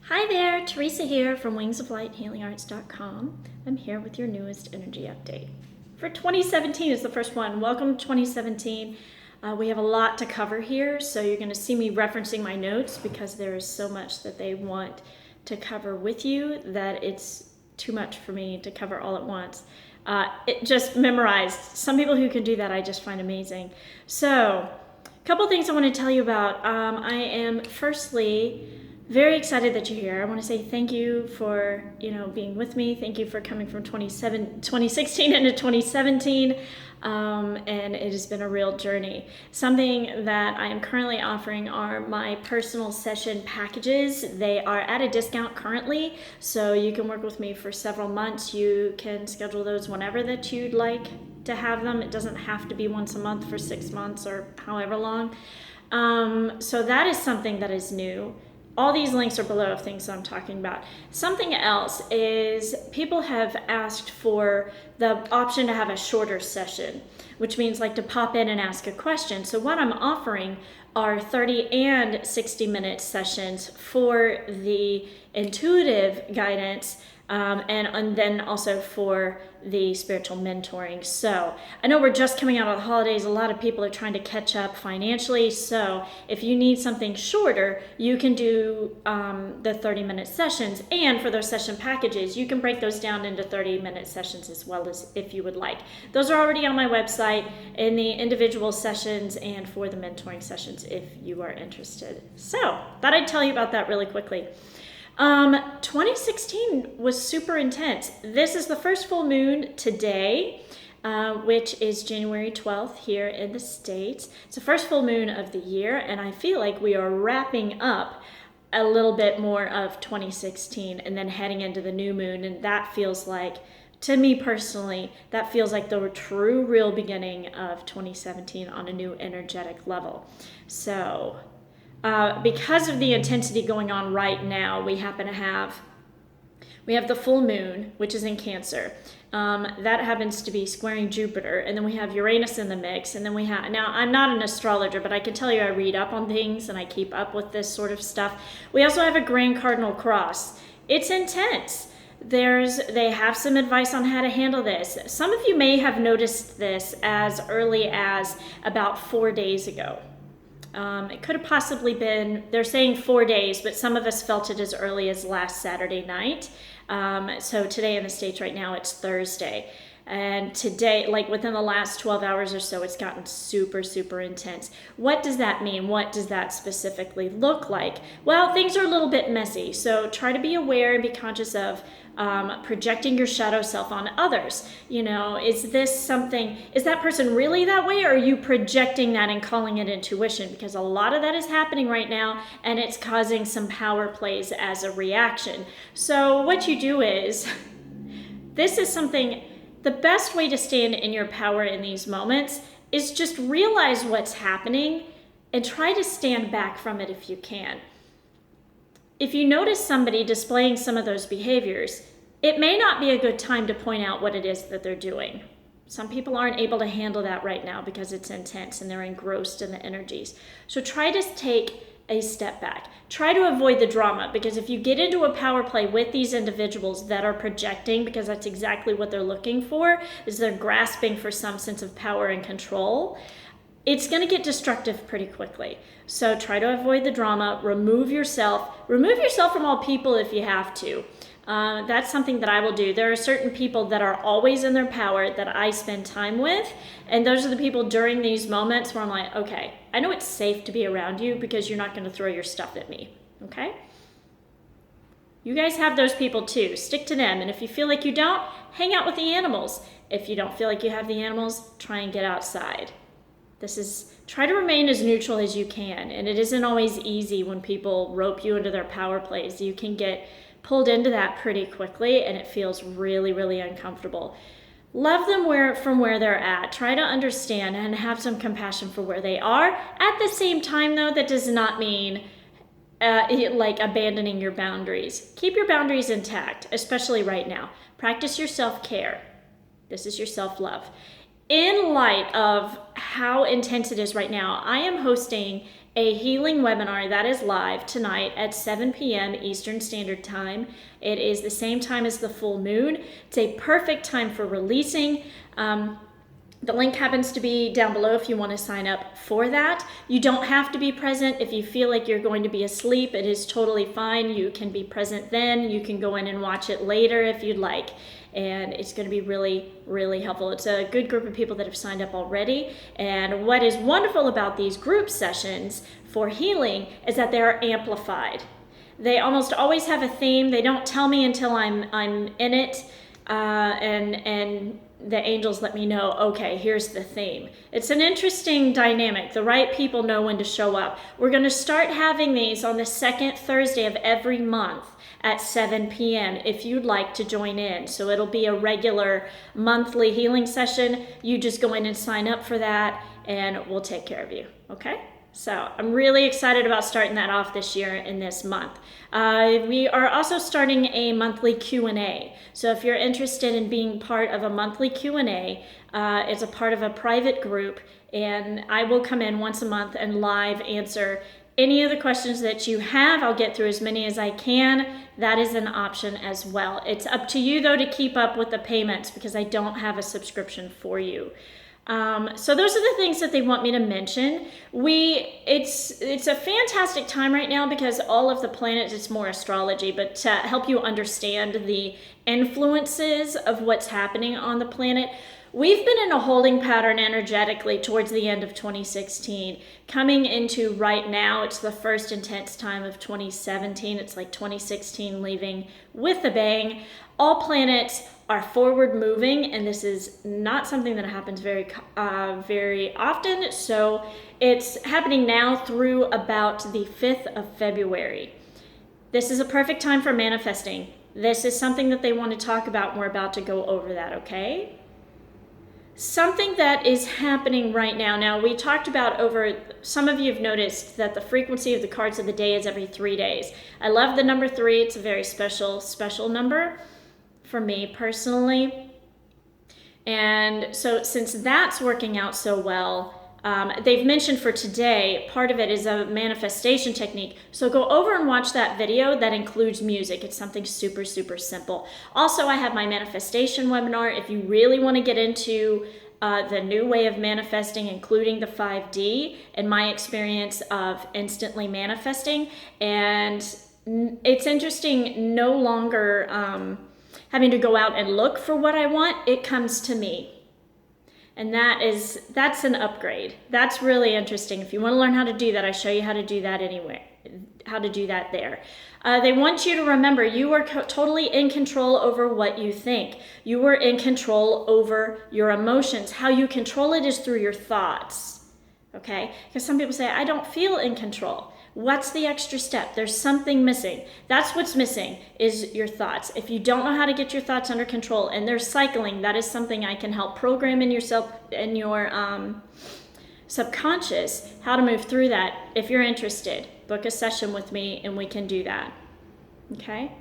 Hi there, Theresa here from wingsoflighthealingarts.com. I'm here with your newest energy update. For 2017 is the first one. Welcome to 2017. We have a lot to cover here, so you're going to see me referencing my notes because there is so much that they want to cover with you that it's too much for me to cover all at once. It just memorized. Some people who can do that I just find amazing. So, a couple things I want to tell you about. I am firstly very excited that you're here. I want to say thank you for, being with me. Thank you for coming from 2016 into 2017. And it has been a real journey. Something that I am currently offering are my personal session packages. They are at a discount currently, so you can work with me for several months. You can schedule those whenever that you'd like to have them. It doesn't have to be once a month for 6 months or however long. So that is something that is new. All these links are below of things I'm talking about. Something else is people have asked for the option to have a shorter session, which means like to pop in and ask a question. So what I'm offering are 30 and 60-minute sessions for the intuitive guidance and then also for the spiritual mentoring. So I know we're just coming out of the holidays. A lot of people are trying to catch up financially. So if you need something shorter, you can do the 30-minute sessions. And for those session packages, you can break those down into 30-minute sessions as well as if you would like. Those are already on my website in the individual sessions and for the mentoring sessions if you are interested. So thought I'd tell you about that really quickly. 2016 was super intense. This is the first full moon today, which is January 12th here in the States. It's the first full moon of the year, and I feel like we are wrapping up a little bit more of 2016 and then heading into the new moon, and that feels like, to me personally, that feels like the true, real beginning of 2017 on a new energetic level. So because of the intensity going on right now, we have the full moon, which is in Cancer. That happens to be squaring Jupiter, and then we have Uranus in the mix, and then now I'm not an astrologer, but I can tell you I read up on things and I keep up with this sort of stuff. We also have a Grand Cardinal Cross. It's intense. They have some advice on how to handle this. Some of you may have noticed this as early as about 4 days ago. It could have possibly been, they're saying 4 days, but some of us felt it as early as last Saturday night. So today in the States right now, it's Thursday. And today, like within the last 12 hours or so, it's gotten super, super intense. What does that mean? What does that specifically look like? Well, things are a little bit messy. So try to be aware and be conscious of projecting your shadow self on others. Is that person really that way, or are you projecting that and calling it intuition? Because a lot of that is happening right now, and it's causing some power plays as a reaction. So what you do is, the best way to stand in your power in these moments is just realize what's happening and try to stand back from it if you can. If you notice somebody displaying some of those behaviors, it may not be a good time to point out what it is that they're doing. Some people aren't able to handle that right now because it's intense and they're engrossed in the energies. So try to take a step back. Try to avoid the drama, because if you get into a power play with these individuals that are projecting, because that's exactly what they're looking for, is they're grasping for some sense of power and control, it's going to get destructive pretty quickly. So try to avoid the drama. Remove yourself from all people if you have to. That's something that I will do. There are certain people that are always in their power that I spend time with, and those are the people during these moments where I'm like, okay, I know it's safe to be around you because you're not going to throw your stuff at me, okay? You guys have those people too. Stick to them, and if you feel like you don't, hang out with the animals. If you don't feel like you have the animals, try and get outside. Try to remain as neutral as you can, and it isn't always easy when people rope you into their power plays. You can get pulled into that pretty quickly, and it feels really, really uncomfortable. Love them from where they're at. Try to understand and have some compassion for where they are. At the same time, though, that does not mean like abandoning your boundaries. Keep your boundaries intact, especially right now. Practice your self-care. This is your self-love. In light of how intense it is right now, I am hosting a healing webinar that is live tonight at 7 p.m. Eastern Standard Time. It is the same time as the full moon. It's a perfect time for releasing. The link happens to be down below if you want to sign up for that. You don't have to be present. If you feel like you're going to be asleep, it is totally fine. You can be present then. You can go in and watch it later if you'd like. And it's going to be really, really helpful. It's a good group of people that have signed up already. And what is wonderful about these group sessions for healing is that they are amplified. They almost always have a theme. They don't tell me until I'm in it, and the angels let me know, okay, here's the theme. It's an interesting dynamic. The right people know when to show up. We're going to start having these on the second Thursday of every month at 7 p.m. if you'd like to join in. So it'll be a regular monthly healing session. You just go in and sign up for that, and we'll take care of you, okay? So I'm really excited about starting that off this year in this month. We are also starting a monthly Q&A. So if you're interested in being part of a monthly Q&A, it's a part of a private group, and I will come in once a month and live answer any of the questions that you have. I'll get through as many as I can. That is an option as well. It's up to you though to keep up with the payments because I don't have a subscription for you. So those are the things that they want me to mention. It's a fantastic time right now because all of the planets, it's more astrology, but to help you understand the influences of what's happening on the planet, we've been in a holding pattern energetically towards the end of 2016. Coming into right now, it's the first intense time of 2017. It's like 2016 leaving with a bang. All planets are forward moving, and this is not something that happens very often. So it's happening now through about the 5th of February. This is a perfect time for manifesting. This is something that they want to talk about, and we're about to go over that, okay? Something that is happening right now. Now, we talked about some of you have noticed that the frequency of the cards of the day is every 3 days. I love the number 3. It's a very special number for me personally. And so since that's working out so well, they've mentioned for today, part of it is a manifestation technique. So go over and watch that video that includes music. It's something super, super simple. Also, I have my manifestation webinar. If you really want to get into the new way of manifesting, including the 5D and my experience of instantly manifesting. And it's interesting, no longer having to go out and look for what I want. It comes to me. And that's an upgrade. That's really interesting. If you want to learn how to do that, I show you how to do that anywhere, how to do that there. They want you to remember you are totally in control over what you think. You are in control over your emotions. How you control it is through your thoughts, okay? Because some people say, I don't feel in control. What's the extra step? There's something missing. That's what's missing is your thoughts. If you don't know how to get your thoughts under control and they're cycling, that is something I can help program in yourself, in your subconscious, how to move through that. If you're interested, book a session with me and we can do that. Okay?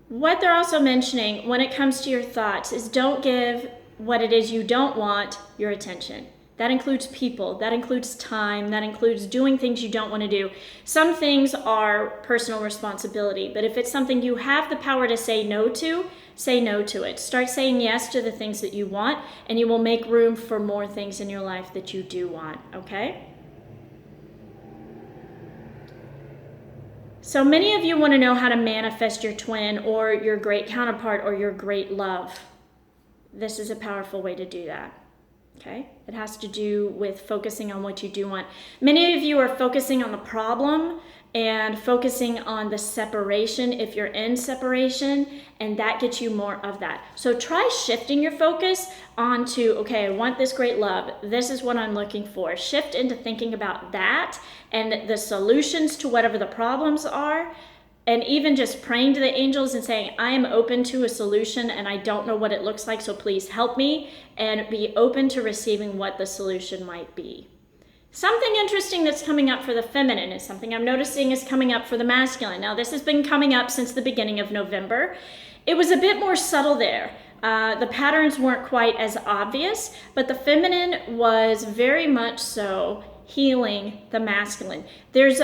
What they're also mentioning when it comes to your thoughts is don't give what it is you don't want your attention. That includes people, that includes time, that includes doing things you don't want to do. Some things are personal responsibility, but if it's something you have the power to say no to it. Start saying yes to the things that you want, and you will make room for more things in your life that you do want, okay? So many of you want to know how to manifest your twin or your great counterpart or your great love. This is a powerful way to do that. Okay, it has to do with focusing on what you do want. Many of you are focusing on the problem and focusing on the separation if you're in separation, and that gets you more of that. So try shifting your focus onto, okay, I want this great love. This is what I'm looking for. Shift into thinking about that and the solutions to whatever the problems are. And even just praying to the angels and saying, I am open to a solution and I don't know what it looks like, so please help me, and be open to receiving what the solution might be. Something interesting that's coming up for the feminine is something I'm noticing is coming up for the masculine. Now, this has been coming up since the beginning of November. It was a bit more subtle there. The patterns weren't quite as obvious, but the feminine was very much so healing the masculine. There's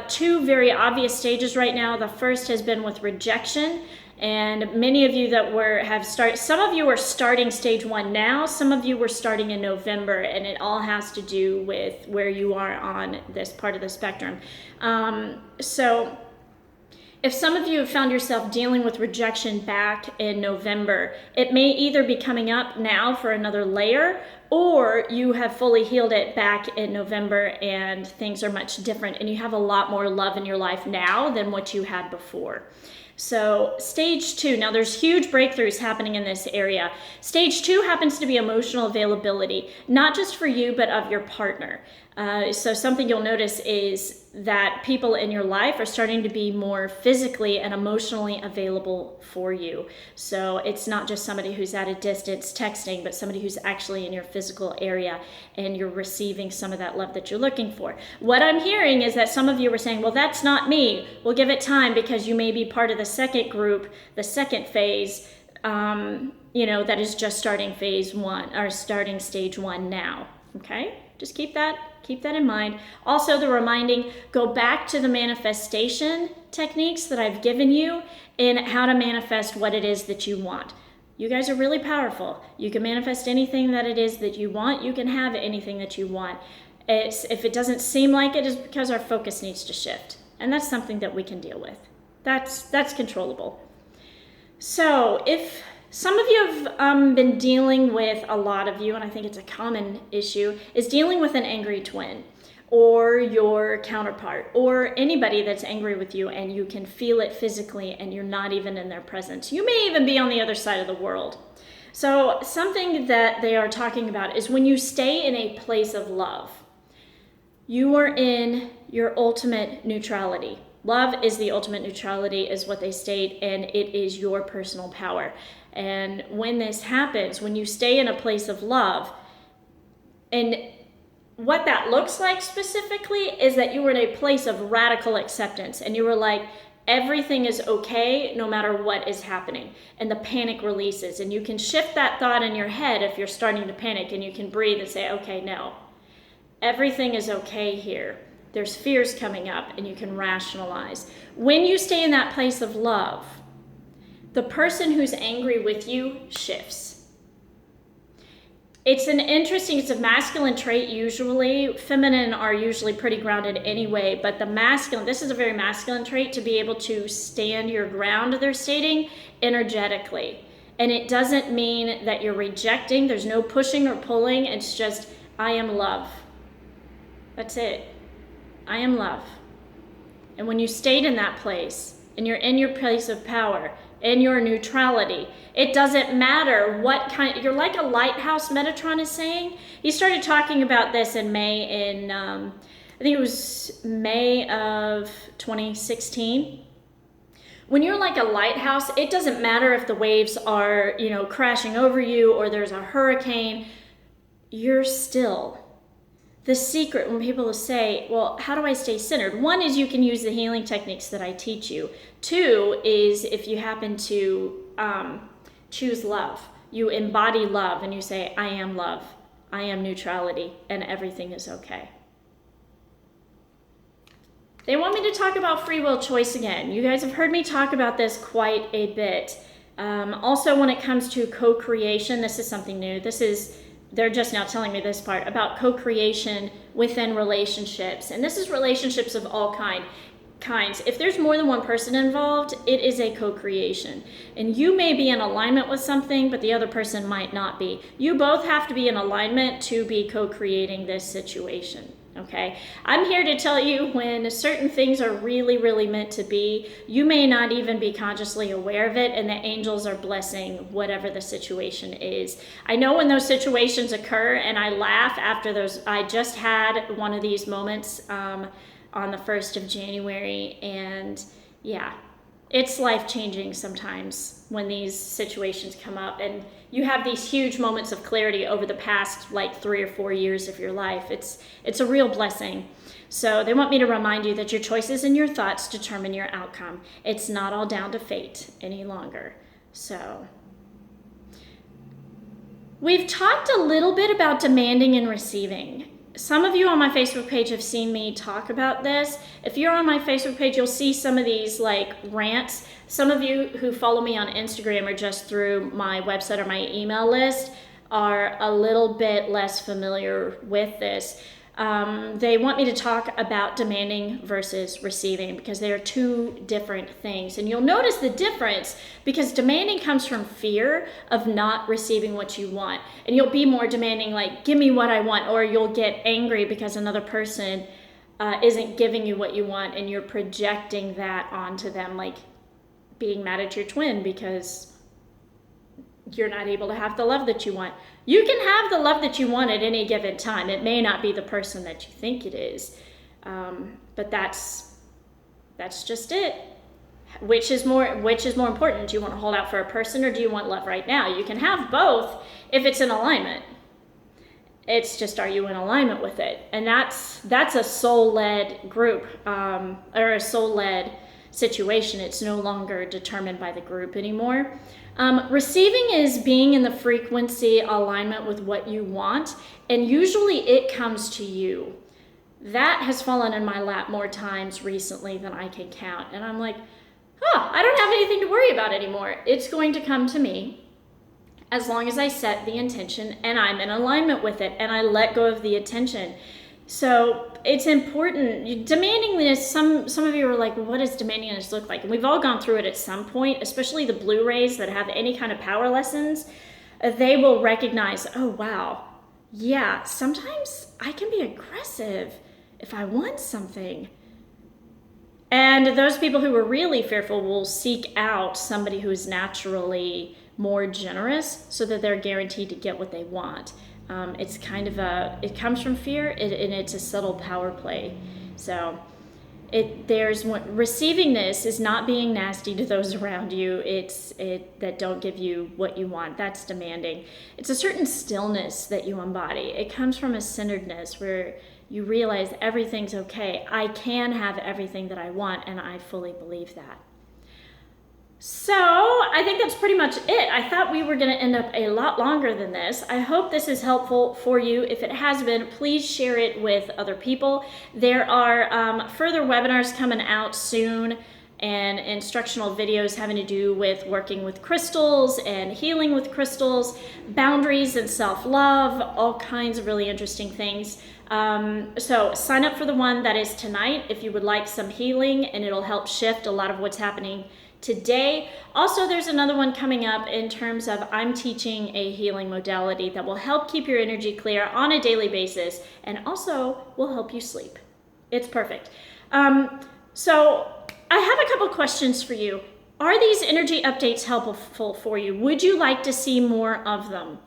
two very obvious stages right now. The first has been with rejection, and many of you that have started, some of you are starting stage 1 now, some of you were starting in November, and it all has to do with where you are on this part of the spectrum. So if some of you have found yourself dealing with rejection back in November, it may either be coming up now for another layer, or you have fully healed it back in November and things are much different and you have a lot more love in your life now than what you had before. So stage 2, now there's huge breakthroughs happening in this area. Stage 2 happens to be emotional availability, not just for you, but of your partner. So something you'll notice is that people in your life are starting to be more physically and emotionally available for you. So it's not just somebody who's at a distance texting, but somebody who's actually in your physical area and you're receiving some of that love that you're looking for. What I'm hearing is that some of you were saying, well, that's not me. We'll give it time because you may be part of the second group, the second phase, that is just starting phase 1 or starting stage 1 now. Okay? Just keep that in mind. Also, the reminding, go back to the manifestation techniques that I've given you in how to manifest what it is that you want. You guys are really powerful. You can manifest anything that it is that you want. You can have anything that you want. If it doesn't seem like it, is because our focus needs to shift. And that's something that we can deal with. That's controllable. So if some of you have been dealing with, a lot of you, and I think it's a common issue, is dealing with an angry twin or your counterpart or anybody that's angry with you and you can feel it physically and you're not even in their presence. You may even be on the other side of the world. So something that they are talking about is when you stay in a place of love, you are in your ultimate neutrality. Love is the ultimate neutrality, is what they state, and it is your personal power. And when this happens, when you stay in a place of love, and what that looks like specifically is that you were in a place of radical acceptance and you were like, everything is okay no matter what is happening, and the panic releases, and you can shift that thought in your head if you're starting to panic, and you can breathe and say, okay, no, everything is okay here. There's fears coming up and you can rationalize. When you stay in that place of love, the person who's angry with you shifts. It's a masculine trait usually. Feminine are usually pretty grounded anyway, but this is a very masculine trait, to be able to stand your ground, they're stating, energetically. And it doesn't mean that you're rejecting. There's no pushing or pulling. It's just, I am love. That's it. I am love. And when you stayed in that place, and you're in your place of power, in your neutrality, it doesn't matter what kind, you're like a lighthouse, Metatron is saying. He started talking about this in May, I think it was May of 2016. When you're like a lighthouse, it doesn't matter if the waves are, crashing over you or there's a hurricane, you're still. The secret, when people say, well, how do I stay centered? 1 is you can use the healing techniques that I teach you. 2 is if you happen to choose love. You embody love and you say, I am love. I am neutrality, and everything is okay. They want me to talk about free will choice again. You guys have heard me talk about this quite a bit. Also, when it comes to co-creation, this is something new. They're just now telling me this part about co-creation within relationships. And this is relationships of all kinds. If there's more than one person involved, it is a co-creation. And you may be in alignment with something, but the other person might not be. You both have to be in alignment to be co-creating this situation. Okay, I'm here to tell you when certain things are really, really meant to be, you may not even be consciously aware of it, and the angels are blessing whatever the situation is. I know when those situations occur, and I laugh after those. I just had one of these moments on the 1st of January, and yeah, it's life-changing sometimes when these situations come up, and you have these huge moments of clarity over the past 3 or 4 years of your life. It's a real blessing. So they want me to remind you that your choices and your thoughts determine your outcome. It's not all down to fate any longer. So we've talked a little bit about demanding and receiving. some of you on my Facebook page have seen me talk about this. If you're on my Facebook page, you'll see some of these like rants. Some of you who follow me on Instagram or just through my website or my email list are a little bit less familiar with this. They want me to talk about demanding versus receiving because they are two different things. And you'll notice the difference because demanding comes from fear of not receiving what you want. And you'll be more demanding, like, give me what I want, or you'll get angry because another person isn't giving you what you want and you're projecting that onto them, like being mad at your twin because you're not able to have the love that you want. You can have the love that you want at any given time. It may not be the person that you think it is, but that's just it. Which is more important? Do you want to hold out for a person or do you want love right now? You can have both if it's in alignment. It's just, are you in alignment with it? And that's a soul-led group or a soul-led situation. It's no longer determined by the group anymore. Receiving is being in the frequency alignment with what you want, and usually it comes to you. That has fallen in my lap more times recently than I can count, and I'm like, I don't have anything to worry about anymore. It's going to come to me as long as I set the intention and I'm in alignment with it and I let go of the attention. So it's important. Demandingness, some of you are like, well, what does demandingness look like? And we've all gone through it at some point, especially the Blu-rays that have any kind of power lessons. They will recognize, oh, wow, yeah, sometimes I can be aggressive if I want something. And those people who are really fearful will seek out somebody who is naturally more generous so that they're guaranteed to get what they want. It's kind of it comes from fear, and it's a subtle power play. So receiving this is not being nasty to those around you. That don't give you what you want. That's demanding. It's a certain stillness that you embody. It comes from a centeredness where you realize everything's okay. I can have everything that I want, and I fully believe that. So I think that's pretty much it. I thought we were going to end up a lot longer than this. I hope this is helpful for you. If it has been, please share it with other people. There are further webinars coming out soon and instructional videos having to do with working with crystals and healing with crystals, boundaries and self-love, all kinds of really interesting things. So sign up for the one that is tonight if you would like some healing, and it'll help shift a lot of what's happening today. Also, there's another one coming up in terms of I'm teaching a healing modality that will help keep your energy clear on a daily basis and also will help you sleep. It's perfect. So I have a couple questions for you. Are these energy updates helpful for you? Would you like to see more of them?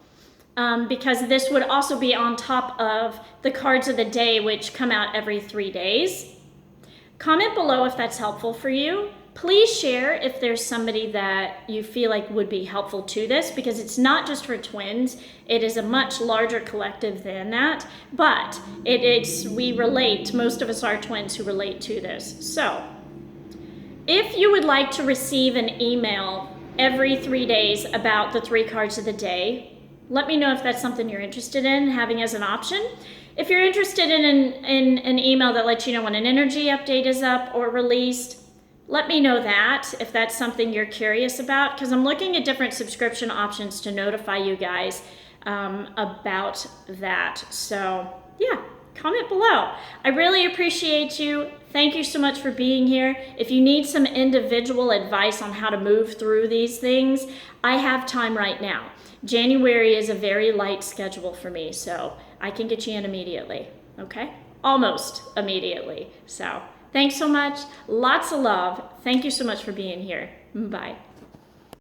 Because this would also be on top of the cards of the day, which come out every 3 days. Comment below if that's helpful for you. Please share if there's somebody that you feel like would be helpful to this, because it's not just for twins. It is a much larger collective than that, but we relate. Most of us are twins who relate to this. So if you would like to receive an email every 3 days about the 3 cards of the day, let me know if that's something you're interested in having as an option. If you're interested in an email that lets you know when an energy update is up or released, let me know that if that's something you're curious about, because I'm looking at different subscription options to notify you guys about that. So yeah, comment below. I really appreciate you. Thank you so much for being here. If you need some individual advice on how to move through these things, I have time right now. January is a very light schedule for me, so I can get you in immediately, okay? Almost immediately. So thanks so much. Lots of love. Thank you so much for being here. Bye.